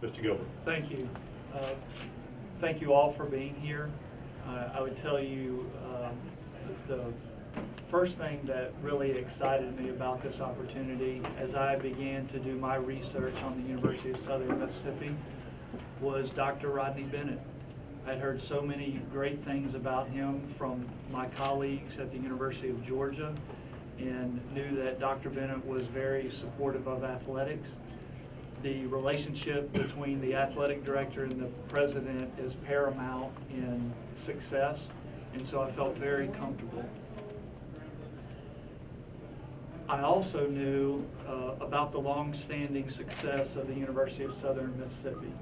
Mr. Gilbert. Thank you. Thank you all for being here. I would tell you the first thing that really excited me about this opportunity as I began to do my research on the University of Southern Mississippi was Dr. Rodney Bennett. I'd heard so many great things about him from my colleagues at the University of Georgia and knew that Dr. Bennett was very supportive of athletics. The relationship between the athletic director and the president is paramount in success, and so I felt very comfortable. I also knew about the long-standing success of the University of Southern Mississippi.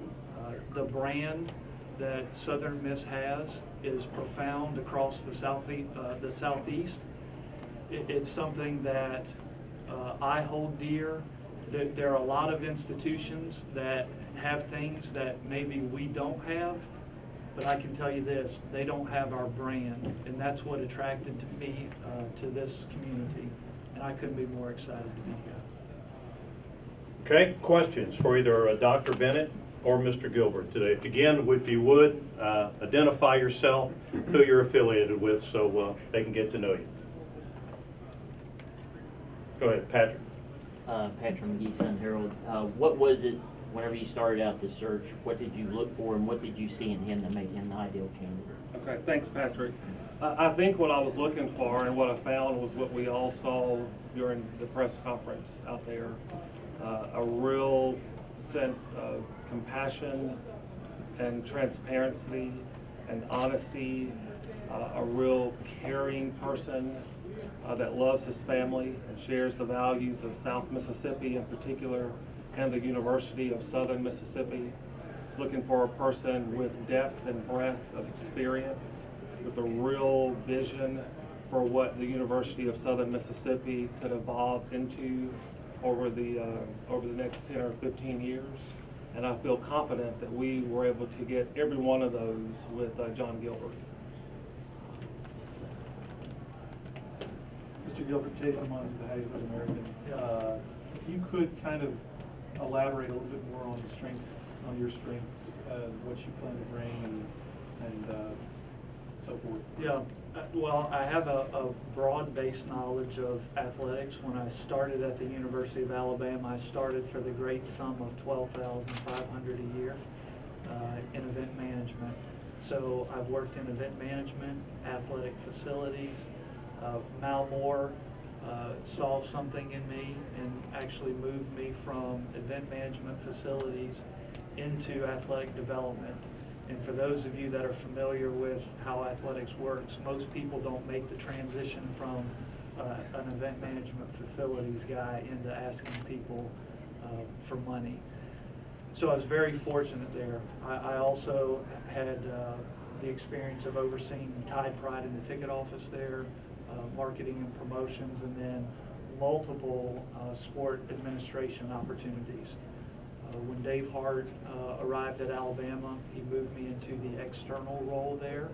The brand that Southern Miss has is profound across the Southeast. It's something that I hold dear. There are a lot of institutions that have things that maybe we don't have, but I can tell you this, they don't have our brand, and that's what attracted to me to this community, and I couldn't be more excited to be here. Okay, questions for either Dr. Bennett or Mr. Gilbert today. Again, if you would, identify yourself, who you're affiliated with, so they can get to know you. Go ahead, Patrick. Patrick McGee, Sun Herald. What was it, whenever you started out the search, what did you look for and what did you see in him that made him the ideal candidate? Okay, thanks, Patrick. I think what I was looking for and what I found was what we all saw during the press conference out there, a real sense of compassion and transparency and honesty, a real caring person that loves his family and shares the values of South Mississippi in particular and the University of Southern Mississippi. He's looking for a person with depth and breadth of experience, with a real vision for what the University of Southern Mississippi could evolve into over the next 10 or 15 years. And I feel confident that we were able to get every one of those with Jon Gilbert. Mr. Gilbert, Jason Mons, the Hattiesburg American. If you could kind of elaborate a little bit more on the strengths, on your strengths, what you plan to bring, and so forth. Yeah, well, I have a broad-based knowledge of athletics. When I started at the University of Alabama, I started for the great sum of $12,500 a year in event management. So I've worked in event management, athletic facilities. Mal Moore saw something in me and actually moved me from event management facilities into athletic development. And for those of you that are familiar with how athletics works, most people don't make the transition from an event management facilities guy into asking people for money. So I was very fortunate there. I also had the experience of overseeing Tide Pride in the ticket office there, marketing and promotions, and then multiple sport administration opportunities. When Dave Hart arrived at Alabama, he moved me into the external role there.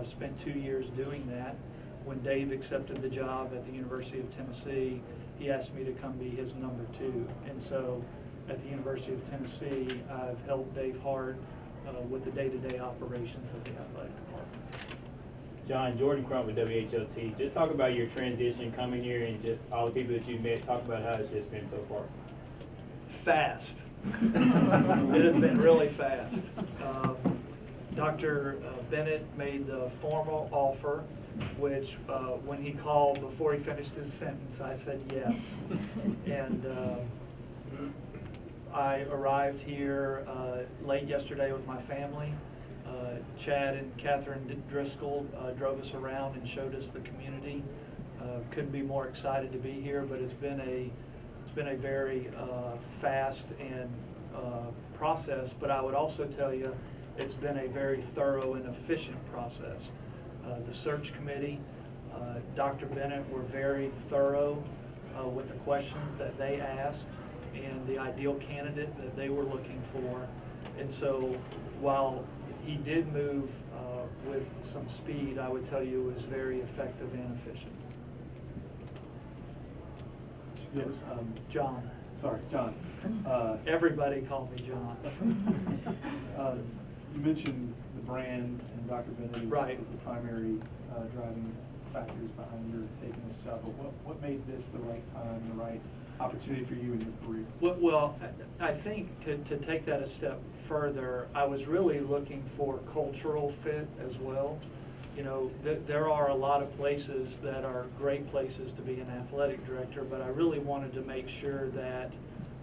Spent 2 years doing that. When Dave accepted the job at the University of Tennessee, he asked me to come be his number 2. And so at the University of Tennessee, I've helped Dave Hart with the day-to-day operations of the athletic department. John, Jordan Crump with WHOT. Just talk about your transition coming here and just all the people that you've met. Talk about how it's just been so far. Fast. It has been really fast. Dr. Bennett made the formal offer, which when he called before he finished his sentence, I said yes. And I arrived here late yesterday with my family. Chad and Catherine Driscoll drove us around and showed us the community. Couldn't be more excited to be here, but it's been a very fast and process. But I would also tell you, it's been a very thorough and efficient process. The search committee, Dr. Bennett, were very thorough with the questions that they asked and the ideal candidate that they were looking for. And so while he did move with some speed, I would tell you it was very effective and efficient. Yes. John. sorry, John. Everybody call me John. You mentioned the brand, and Dr. Bennett is Right. the primary driving factors behind your taking this job. But what made this the right time, the right opportunity for you in your career? Well, I think to take that a step further, I was really looking for cultural fit as well. You know, there are a lot of places that are great places to be an athletic director, but I really wanted to make sure that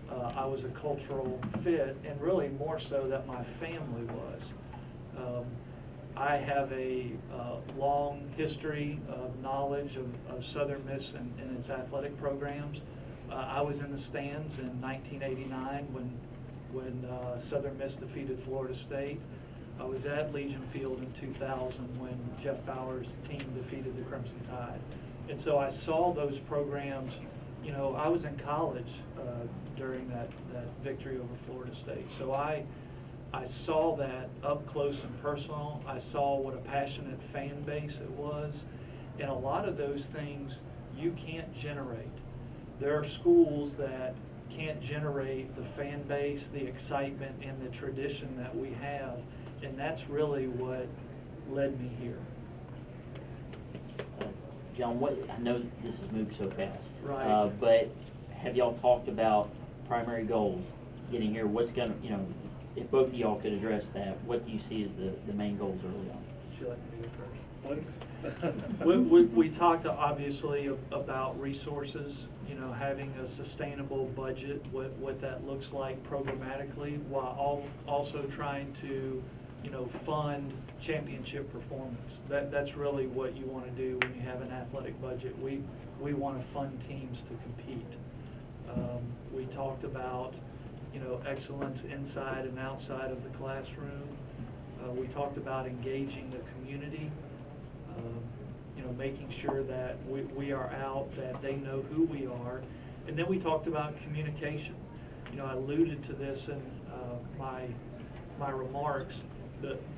I was a cultural fit, and really more so that my family was. I have a long history of knowledge of Southern Miss and its athletic programs. I was in the stands in 1989 when Southern Miss defeated Florida State. I was at Legion Field in 2000 when Jeff Bower's team defeated the Crimson Tide. And so I saw those programs. You know, I was in college during that victory over Florida State. So I saw that up close and personal. I saw what a passionate fan base it was. And a lot of those things you can't generate. There are schools that can't generate the fan base, the excitement, and the tradition that we have. And that's really what led me here. John, I know this has moved so fast. Right. But have y'all talked about primary goals getting here? What's gonna, if both of y'all could address that, what do you see as the main goals early on? Would you like me to go first? Please. We talked obviously about resources, having a sustainable budget, what that looks like programmatically, while also trying to, fund championship performance. That's really what you want to do when you have an athletic budget. We want to fund teams to compete. We talked about, excellence inside and outside of the classroom. We talked about engaging the community. Making sure that we are out, that they know who we are. And then we talked about communication. I alluded to this in my remarks,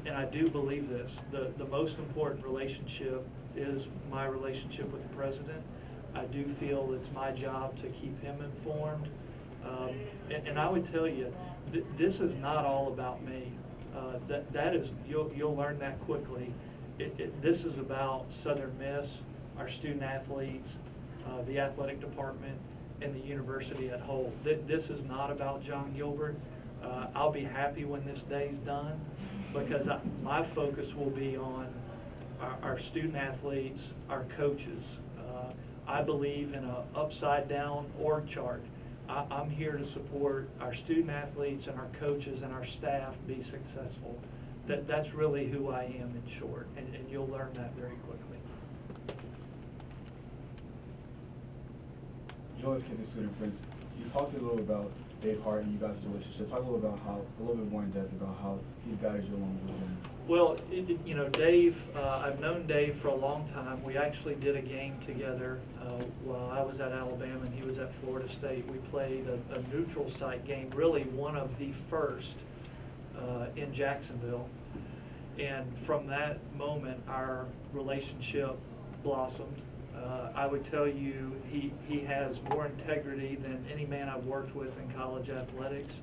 and I do believe this. The most important relationship is my relationship with the president. I do feel it's my job to keep him informed. And I would tell you, this is not all about me. That is, you'll learn that quickly. This is about Southern Miss, our student athletes, the athletic department, and the university at whole. This is not about Jon Gilbert. I'll be happy when this day's done, because my focus will be on our student athletes, our coaches. I believe in an upside-down org chart. I'm here to support our student athletes and our coaches and our staff be successful. That's really who I am in short, and you'll learn that very quickly. Joyce Kinsey, student friends, you talked a little about Dave Hart and you guys' relationship. Talk a little bit more in depth about how he's guided you along the way. Well, Dave, I've known Dave for a long time. We actually did a game together while I was at Alabama and he was at Florida State. We played a neutral site game, really one of the first in Jacksonville. And from that moment, our relationship blossomed. I would tell you, he has more integrity than any man I've worked with in college athletics.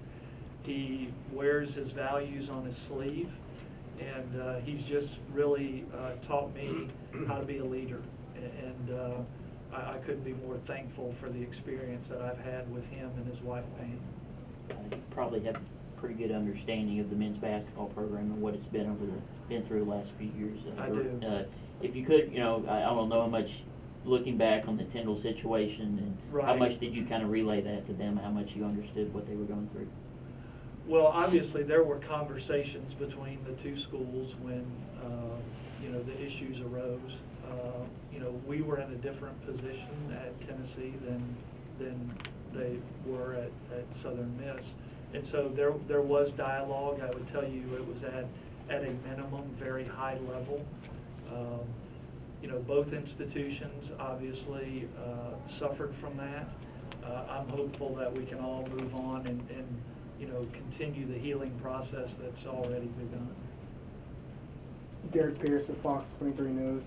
He wears his values on his sleeve, and he's just really taught me how to be a leader. And I couldn't be more thankful for the experience that I've had with him and his wife, Pam. You probably have a pretty good understanding of the men's basketball program and what it's been through the last few years. I do. If you could, I don't know how much, looking back on the Tyndall situation, and how Right. much did you kind of relay that to them, how much you understood what they were going through? Well, obviously, there were conversations between the two schools when, the issues arose. We were in a different position at Tennessee than they were at Southern Miss. And so there was dialogue. I would tell you it was at a minimum, very high level. Both institutions obviously suffered from that. I'm hopeful that we can all move on and continue the healing process that's already begun. Derek Pierce with Fox 23 News.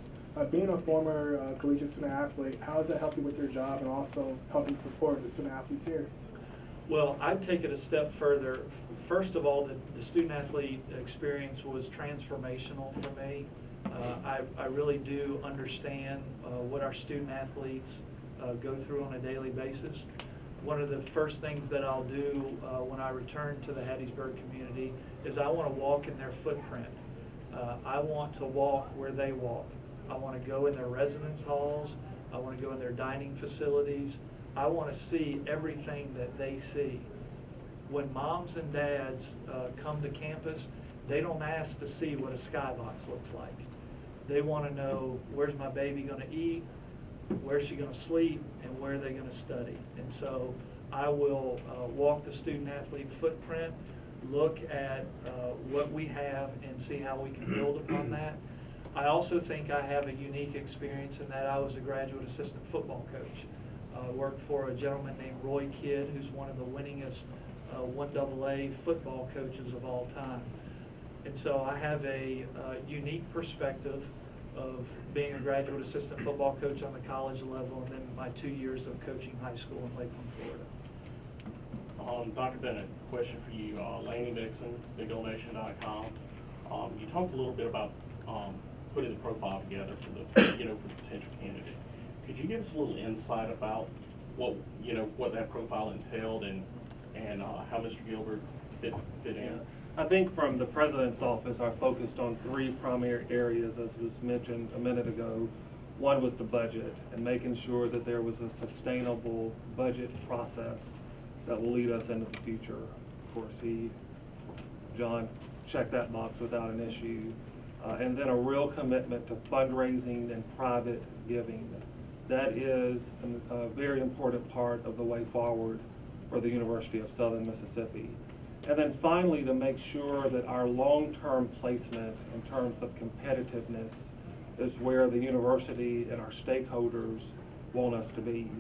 Being a former collegiate student athlete, how does that help you with your job and also helping support the student athletes here? Well, I'd take it a step further. First of all, the student-athlete experience was transformational for me. I really do understand what our student-athletes go through on a daily basis. One of the first things that I'll do when I return to the Hattiesburg community is I want to walk in their footprint. I want to walk where they walk. I want to go in their residence halls. I want to go in their dining facilities. I want to see everything that they see. When moms and dads come to campus, they don't ask to see what a skybox looks like. They want to know, where's my baby going to eat, where's she going to sleep, and where are they going to study. And so I will walk the student-athlete footprint, look at what we have, and see how we can build upon that. I also think I have a unique experience in that I was a graduate assistant football coach. I worked for a gentleman named Roy Kidd, who's one of the winningest 1AA football coaches of all time. And so I have a unique perspective of being a graduate assistant football coach on the college level, and then my 2 years of coaching high school in Lakeland, Florida. Dr. Bennett, question for you. Laney Dixon, BigOldNation.com. You talked a little bit about putting the profile together for the for the potential candidate. Could you give us a little insight about what that profile entailed and how Mr. Gilbert fit in? I think from the President's office, I focused on three primary areas, as was mentioned a minute ago. One was the budget and making sure that there was a sustainable budget process that will lead us into the future. Of course, John checked that box without an issue. And then a real commitment to fundraising and private giving. That is a very important part of the way forward for the University of Southern Mississippi. And then finally, to make sure that our long-term placement in terms of competitiveness is where the university and our stakeholders want us to be.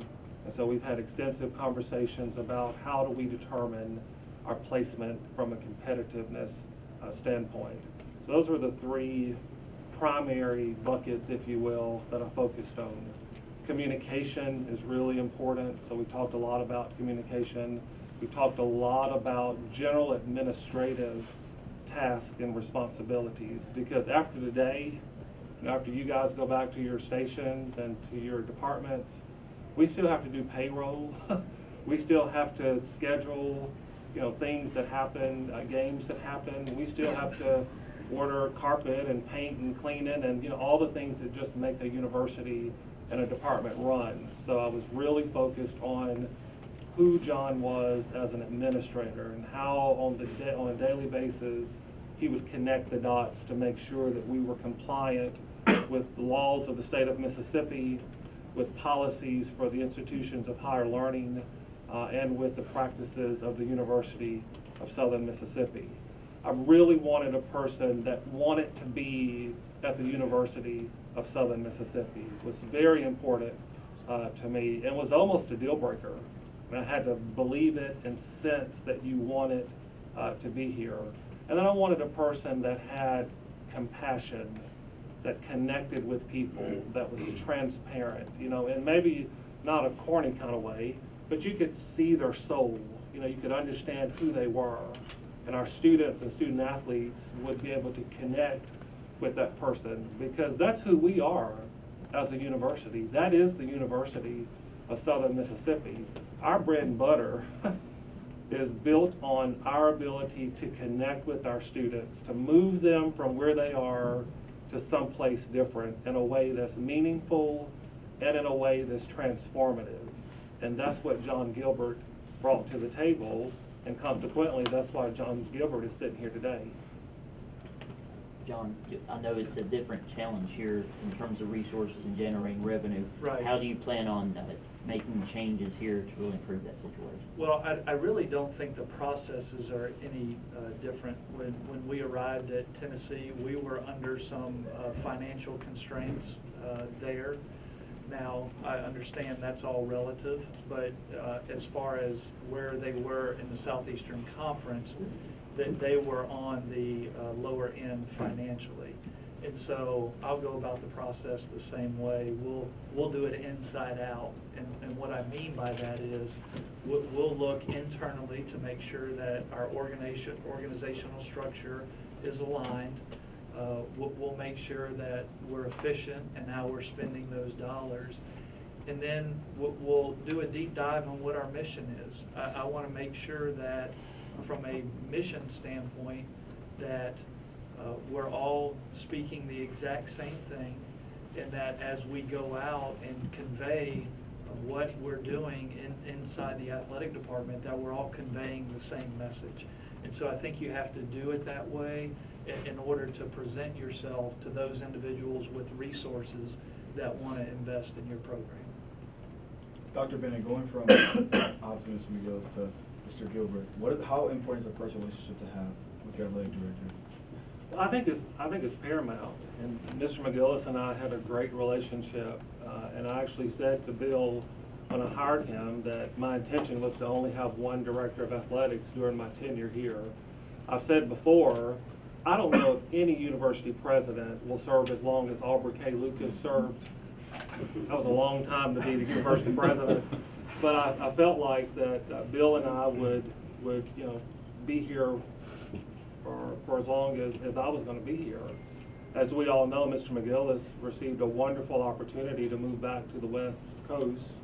And so we've had extensive conversations about how do we determine our placement from a competitiveness standpoint. So those are the three primary buckets, if you will, that I focused on. Communication is really important, so we talked a lot about communication. We talked a lot about general administrative tasks and responsibilities, because after today, after you guys go back to your stations and to your departments, we still have to do payroll. We still have to schedule, things that happen, games that happen. We still have to order carpet and paint and cleaning and all the things that just make a university and a department run. So I was really focused on who John was as an administrator and how on a daily basis he would connect the dots to make sure that we were compliant with the laws of the state of Mississippi, with policies for the institutions of higher learning, and with the practices of the University of Southern Mississippi. I really wanted a person that wanted to be at the University of Southern Mississippi. It was very important to me, and was almost a deal breaker. I had to believe it and sense that you wanted to be here. And then I wanted a person that had compassion, that connected with people, that was transparent, and maybe not a corny kind of way, but you could see their soul. You could understand who they were. And our students and student athletes would be able to connect with that person, because that's who we are as a university. That is the University of Southern Mississippi. Our bread and butter is built on our ability to connect with our students, to move them from where they are to someplace different in a way that's meaningful and in a way that's transformative. And that's what Jon Gilbert brought to the table, and consequently, that's why Jon Gilbert is sitting here today. John, I know it's a different challenge here in terms of resources and generating revenue. Right. How do you plan on making changes here to really improve that situation? Well, I really don't think the processes are any different. When we arrived at Tennessee, we were under some financial constraints there. Now, I understand that's all relative, but as far as where they were in the Southeastern Conference, that they were on the lower end financially. And so I'll go about the process the same way. We'll do it inside out. And what I mean by that is we'll look internally to make sure that our organizational structure is aligned. We'll make sure that we're efficient in how we're spending those dollars. And then we'll do a deep dive on what our mission is. I want to make sure that from a mission standpoint that we're all speaking the exact same thing, and that as we go out and convey what we're doing inside the athletic department, that we're all conveying the same message. And so I think you have to do it that way in order to present yourself to those individuals with resources that want to invest in your program. Dr. Bennett, going from obviously Mr. McGillis to Mr. Gilbert, how important is a personal relationship to have with your athletic director? Well, I think it's paramount, and Mr. McGillis and I had a great relationship, and I actually said to Bill when I hired him that my intention was to only have one director of athletics during my tenure here. I've said before, I don't know if any university president will serve as long as Aubrey K. Lucas served. That was a long time to be the university president, but I felt like that Bill and I would be here for as long as I was going to be here. As we all know, Mr. McGillis received a wonderful opportunity to move back to the West Coast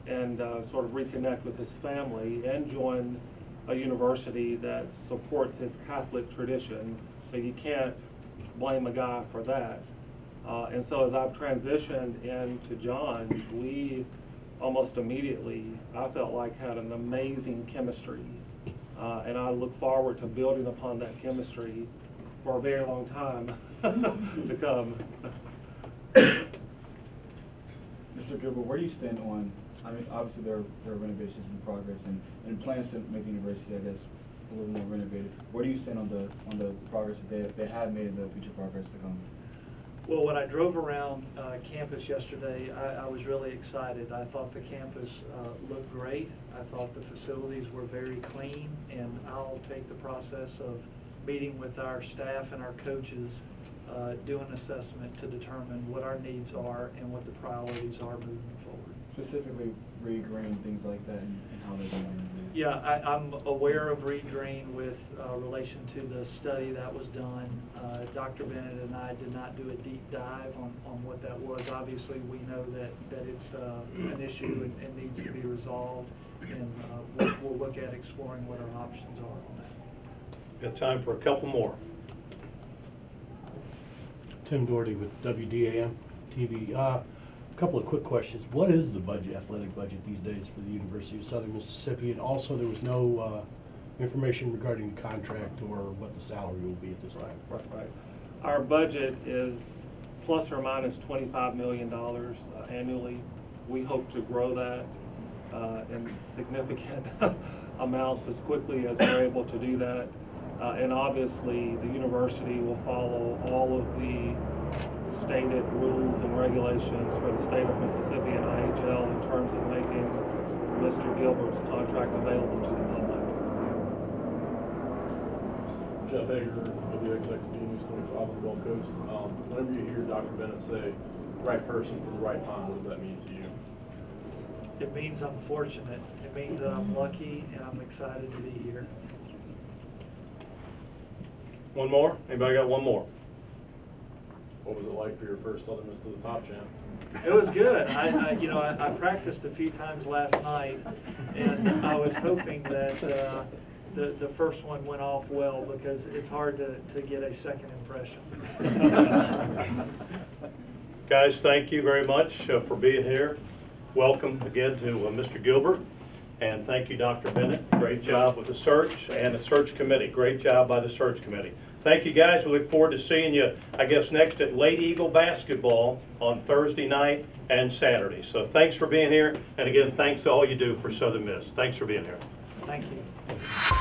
and sort of reconnect with his family and join a university that supports his Catholic tradition. So you can't blame a guy for that. And so as I've transitioned into Jon, we almost immediately, I felt like, had an amazing chemistry. And I look forward to building upon that chemistry for a very long time to come. Mr. Gilbert, where do you stand on, I mean, obviously there are renovations in progress and plans to make the university, I guess, a little more renovated. Where do you stand on the progress that they have made and the future progress to come? Well, when I drove around campus yesterday, I was really excited. I thought the campus looked great. I thought the facilities were very clean, and I'll take the process of meeting with our staff and our coaches, do an assessment to determine what our needs are and what the priorities are moving forward. Specifically, Reed Green, things like that, and how they're being renovated. Yeah, I'm aware of Reed Green with relation to the study that was done. Dr. Bennett and I did not do a deep dive on what that was. Obviously, we know that it's an issue and needs to be resolved, and we'll look at exploring what our options are on that. Got time for a couple more. Tim Doherty with WDAM TV. A couple of quick questions. What is the athletic budget these days for the University of Southern Mississippi? And also, there was no information regarding the contract or what the salary will be at this time. Right. Our budget is plus or minus $25 million annually. We hope to grow that in significant amounts as quickly as we're able to do that. And obviously, the university will follow all of the stated rules and regulations for the state of Mississippi and IHL in terms of making Mr. Gilbert's contract available to the public. Jeff Hager, WXXD News 25 on the Gulf Coast. Whenever you hear Dr. Bennett say, right person for the right time, what does that mean to you? It means I'm fortunate. It means that I'm lucky and I'm excited to be here. One more? Anybody got one more? What was it like for your first Southern Miss to the top, champ? It was good. I practiced a few times last night, and I was hoping that the first one went off well, because it's hard to get a second impression. Guys, thank you very much for being here. Welcome again to Mr. Gilbert, and thank you, Dr. Bennett. Great job with the search and the search committee. Great job by the search committee. Thank you, guys. We look forward to seeing you, I guess, next at Lady Eagle basketball on Thursday night and Saturday. So thanks for being here, and again, thanks to all you do for Southern Miss. Thanks for being here. Thank you.